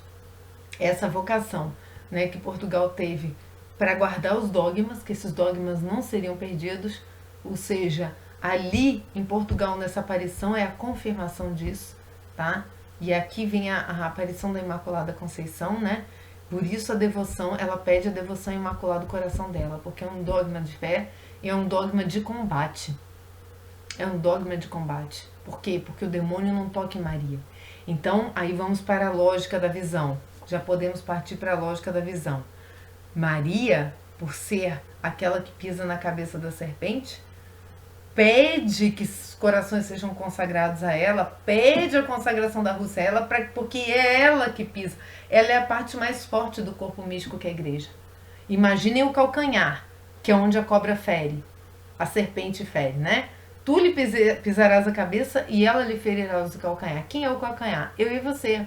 é essa vocação, né, que Portugal teve para guardar os dogmas, que esses dogmas não seriam perdidos, ou seja, ali em Portugal, nessa aparição, é a confirmação disso, tá? E aqui vem a aparição da Imaculada Conceição, né? Por isso a devoção, ela pede a devoção ao Imaculado Coração dela, porque é um dogma de fé e é um dogma de combate. É um dogma de combate. Por quê? Porque o demônio não toca em Maria. Então, aí vamos para a lógica da visão. Já podemos partir para a lógica da visão. Maria, por ser aquela que pisa na cabeça da serpente, pede que os corações sejam consagrados a ela, pede a consagração da Rússia a ela, porque é ela que pisa. Ela é a parte mais forte do corpo místico que é a igreja. Imaginem o calcanhar, que é onde a cobra fere, a serpente fere, né? Tu lhe pisarás a cabeça e ela lhe ferirá o calcanhar. Quem é o calcanhar? Eu e você.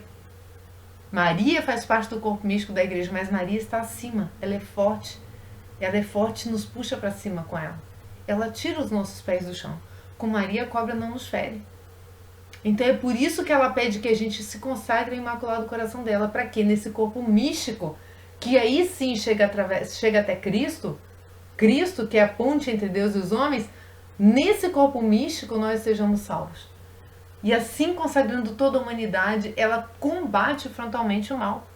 Maria faz parte do corpo místico da igreja, mas Maria está acima, ela é forte. Ela é forte e nos puxa para cima com ela. Ela tira os nossos pés do chão. Com Maria, a cobra não nos fere. Então é por isso que ela pede que a gente se consagre ao Imaculado Coração dela. Para quê? Nesse corpo místico, que aí sim chega até Cristo, Cristo, que é a ponte entre Deus e os homens, nesse corpo místico nós sejamos salvos. E assim, consagrando toda a humanidade, ela combate frontalmente o mal.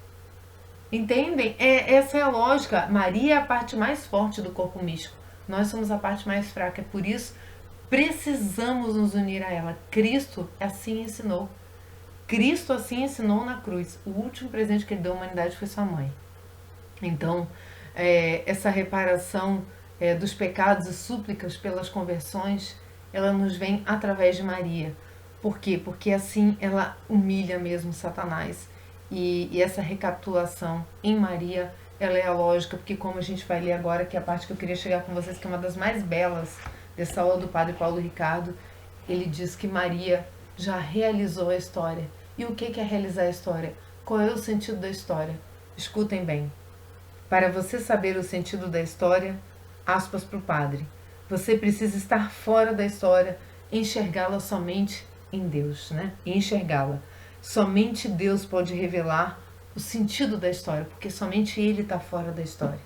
Entendem? Essa é a lógica. Maria é a parte mais forte do corpo místico. Nós somos a parte mais fraca. É por isso precisamos nos unir a ela. Cristo assim ensinou. Cristo assim ensinou na cruz. O último presente que ele deu à humanidade foi sua mãe. Então, essa reparação dos pecados e súplicas pelas conversões, ela nos vem através de Maria. Por quê? Porque assim ela humilha mesmo Satanás. E essa recapitulação em Maria, ela é a lógica, porque como a gente vai ler agora, que é a parte que eu queria chegar com vocês, que é uma das mais belas dessa aula do Padre Paulo Ricardo, ele diz que Maria já realizou a história. E o que é realizar a história? Qual é o sentido da história? Escutem bem. Para você saber o sentido da história, aspas para o padre, você precisa estar fora da história, enxergá-la somente em Deus, né? E enxergá-la. Somente Deus pode revelar o sentido da história, porque somente Ele está fora da história.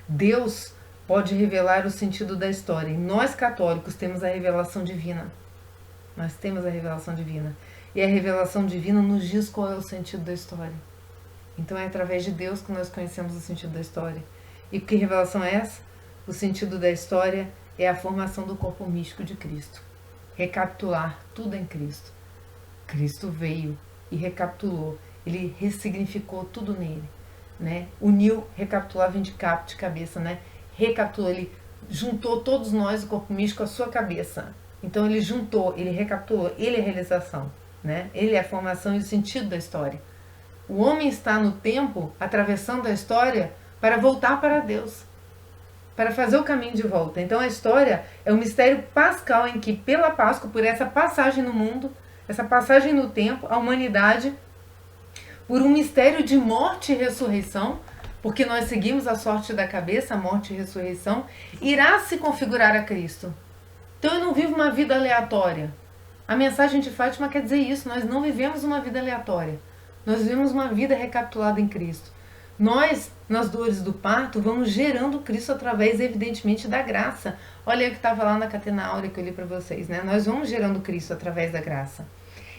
Deus pode revelar o sentido da história. E nós católicos temos a revelação divina. Nós temos a revelação divina. E a revelação divina nos diz qual é o sentido da história. Então é através de Deus que nós conhecemos o sentido da história. E que revelação é essa? O sentido da história é a formação do corpo místico de Cristo. Recapitular tudo em Cristo. Cristo veio e recapitulou. Ele ressignificou tudo nele, né? Uniu, recapitular, vem de cabeça, né? Recapitulou, ele juntou todos nós, o corpo místico, a sua cabeça. Então ele juntou, ele recapitulou, ele é a realização, né? Ele é a formação e o sentido da história. O homem está no tempo, atravessando a história, para voltar para Deus, para fazer o caminho de volta. Então a história é um mistério pascal em que, pela Páscoa, por essa passagem no mundo, essa passagem no tempo, a humanidade, por um mistério de morte e ressurreição, porque nós seguimos a sorte da cabeça, a morte e ressurreição, irá se configurar a Cristo. Então eu não vivo uma vida aleatória. A mensagem de Fátima quer dizer isso, nós não vivemos uma vida aleatória. Nós vivemos uma vida recapitulada em Cristo. Nós, nas dores do parto, vamos gerando Cristo através, evidentemente, da graça. Olha o que estava lá na Catena Áurea que eu li para vocês, né? Nós vamos gerando Cristo através da graça.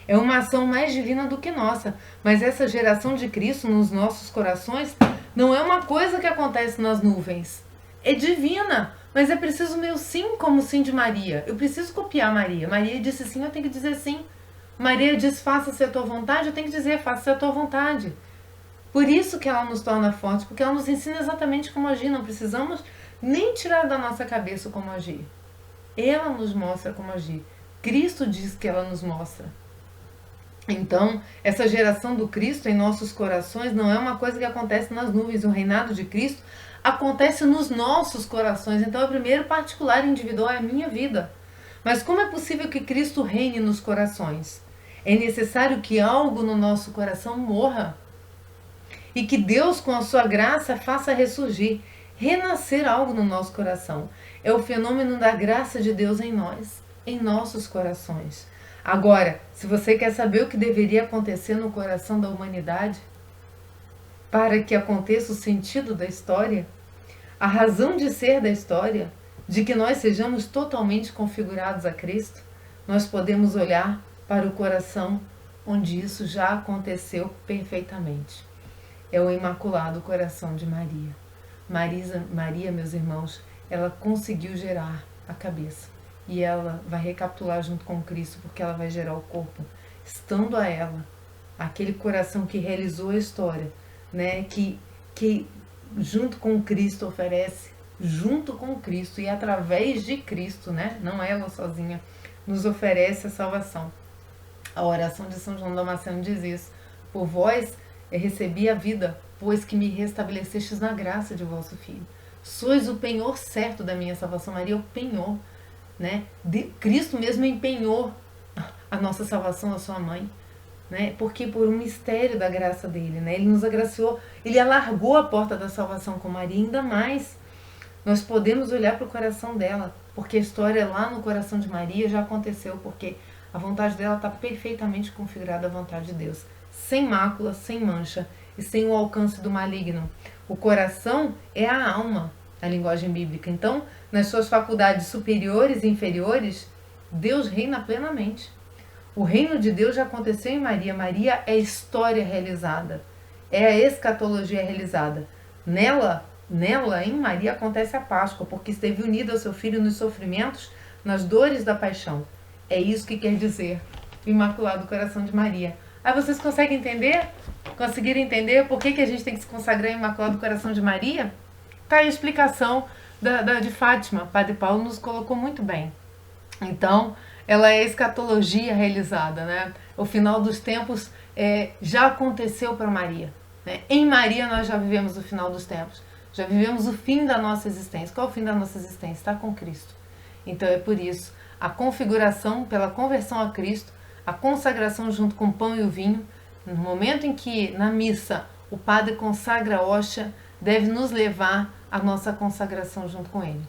É uma ação mais divina do que nossa, mas essa geração de Cristo nos nossos corações não é uma coisa que acontece nas nuvens. É divina, mas é preciso o meu sim como sim de Maria. Eu preciso copiar Maria. Maria disse sim, eu tenho que dizer sim. Maria diz faça-se a tua vontade, eu tenho que dizer faça-se a tua vontade. Por isso que ela nos torna fortes, porque ela nos ensina exatamente como agir. Não precisamos nem tirar da nossa cabeça como agir. Ela nos mostra como agir. Cristo diz que ela nos mostra. Então, essa geração do Cristo em nossos corações não é uma coisa que acontece nas nuvens. O reinado de Cristo acontece nos nossos corações. Então, é primeiro particular e individual, é a minha vida. Mas como é possível que Cristo reine nos corações? É necessário que algo no nosso coração morra. e que Deus, com a sua graça, faça ressurgir, renascer algo no nosso coração. É o fenômeno da graça de Deus em nós, em nossos corações. Agora, se você quer saber o que deveria acontecer no coração da humanidade, para que aconteça o sentido da história, a razão de ser da história, de que nós sejamos totalmente configurados a Cristo, nós podemos olhar para o coração onde isso já aconteceu perfeitamente. É o Imaculado Coração de Maria. Maria, meus irmãos, ela conseguiu gerar a cabeça. E ela vai recapitular junto com Cristo, porque ela vai gerar o corpo. Estando a ela, aquele coração que realizou a história, né, que junto com Cristo oferece, junto com Cristo e através de Cristo, né, não ela sozinha, nos oferece a salvação. A oração de São João Damasceno diz isso: por vós recebi a vida, pois que me restabelecestes na graça de vosso Filho. Sois o penhor certo da minha salvação. Maria é o penhor, né? Cristo mesmo empenhou a nossa salvação à sua mãe, né? Porque por um mistério da graça dele, né? Ele nos agraciou, ele alargou a porta da salvação com Maria. Ainda mais, nós podemos olhar para o coração dela, porque a história lá no coração de Maria já aconteceu, porque a vontade dela está perfeitamente configurada à vontade de Deus, sem mácula, sem mancha e sem o alcance do maligno. O coração é a alma, a linguagem bíblica. Então, nas suas faculdades superiores e inferiores, Deus reina plenamente. O reino de Deus já aconteceu em Maria. Maria é a história realizada, é a escatologia realizada. Nela, em Maria, acontece a Páscoa, porque esteve unida ao seu Filho nos sofrimentos, nas dores da paixão. É isso que quer dizer o Imaculado Coração de Maria. Aí vocês conseguem entender? Conseguiram entender por que a gente tem que se consagrar ao Imaculado Coração de Maria? Tá aí a explicação de Fátima. Padre Paulo nos colocou muito bem. Então, ela é a escatologia realizada, né? O final dos tempos já aconteceu para Maria, né? Em Maria nós já vivemos o final dos tempos. Já vivemos o fim da nossa existência. Qual é o fim da nossa existência? Está com Cristo. Então é por isso, a configuração pela conversão a Cristo, a consagração junto com o pão e o vinho, no momento em que na missa o padre consagra a hóstia, deve nos levar à nossa consagração junto com ele.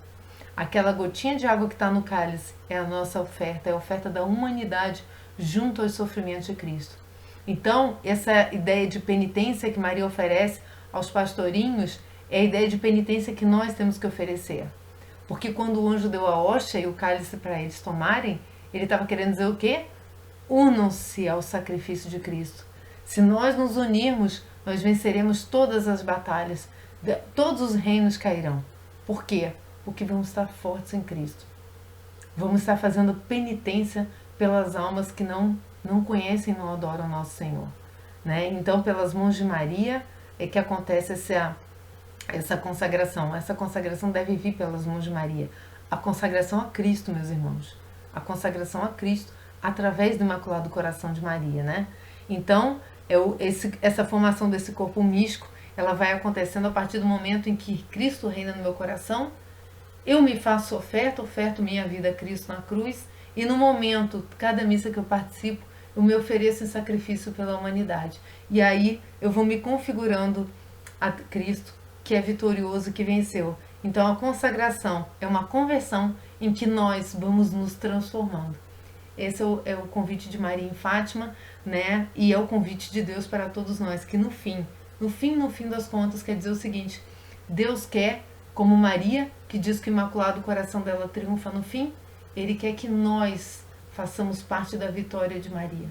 Aquela gotinha de água que está no cálice é a nossa oferta, é a oferta da humanidade junto aos sofrimentos de Cristo. Então, essa ideia de penitência que Maria oferece aos pastorinhos é a ideia de penitência que nós temos que oferecer. Porque quando o anjo deu a hóstia e o cálice para eles tomarem, ele estava querendo dizer o quê? Unam-se ao sacrifício de Cristo. Se nós nos unirmos, nós venceremos todas as batalhas, todos os reinos cairão. Por quê? Porque vamos estar fortes em Cristo. Vamos estar fazendo penitência pelas almas que não conhecem e não adoram o nosso Senhor, né? Então, pelas mãos de Maria é que acontece essa consagração. Essa consagração deve vir pelas mãos de Maria. A consagração a Cristo, meus irmãos. A consagração a Cristo através do Imaculado Coração de Maria, né? Então, essa formação desse corpo místico, ela vai acontecendo a partir do momento em que Cristo reina no meu coração. Eu me faço oferto minha vida a Cristo na cruz, e no momento, cada missa que eu participo, eu me ofereço em sacrifício pela humanidade. E aí eu vou me configurando a Cristo, que é vitorioso, que venceu. Então a consagração é uma conversão em que nós vamos nos transformando. Esse é o convite de Maria em Fátima, né? E é o convite de Deus para todos nós, que no fim das contas, quer dizer o seguinte: Deus quer, como Maria, que diz que o Imaculado Coração dela triunfa no fim, Ele quer que nós façamos parte da vitória de Maria.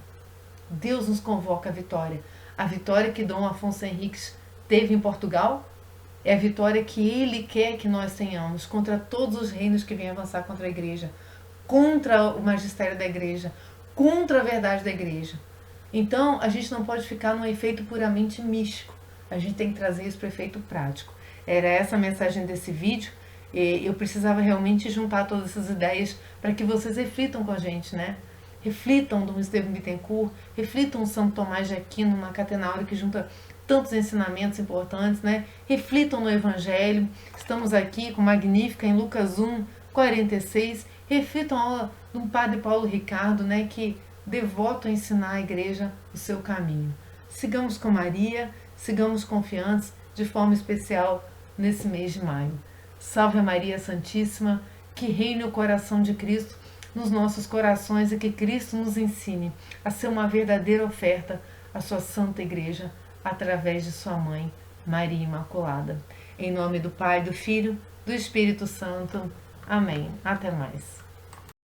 Deus nos convoca à vitória. A vitória que Dom Afonso Henriques teve em Portugal é a vitória que Ele quer que nós tenhamos contra todos os reinos que vêm avançar contra a Igreja, contra o magistério da Igreja, contra a verdade da Igreja. Então, a gente não pode ficar num efeito puramente místico. A gente tem que trazer isso para o efeito prático. Era essa a mensagem desse vídeo. Eu precisava realmente juntar todas essas ideias para que vocês reflitam com a gente, né? Reflitam Dom Estevão Bittencourt, reflitam Santo Tomás de Aquino, uma catenária que junta tantos ensinamentos importantes, né? Reflitam no Evangelho. Estamos aqui com Magnífica em Lucas 1, 46. Reflitam a aula do Padre Paulo Ricardo, né? Que devoto a ensinar a Igreja o seu caminho. Sigamos com Maria, sigamos confiantes de forma especial nesse mês de maio. Salve Maria Santíssima, que reine o coração de Cristo nos nossos corações e que Cristo nos ensine a ser uma verdadeira oferta à sua Santa Igreja, através de sua mãe, Maria Imaculada. Em nome do Pai, do Filho, do Espírito Santo. Amém. Até mais.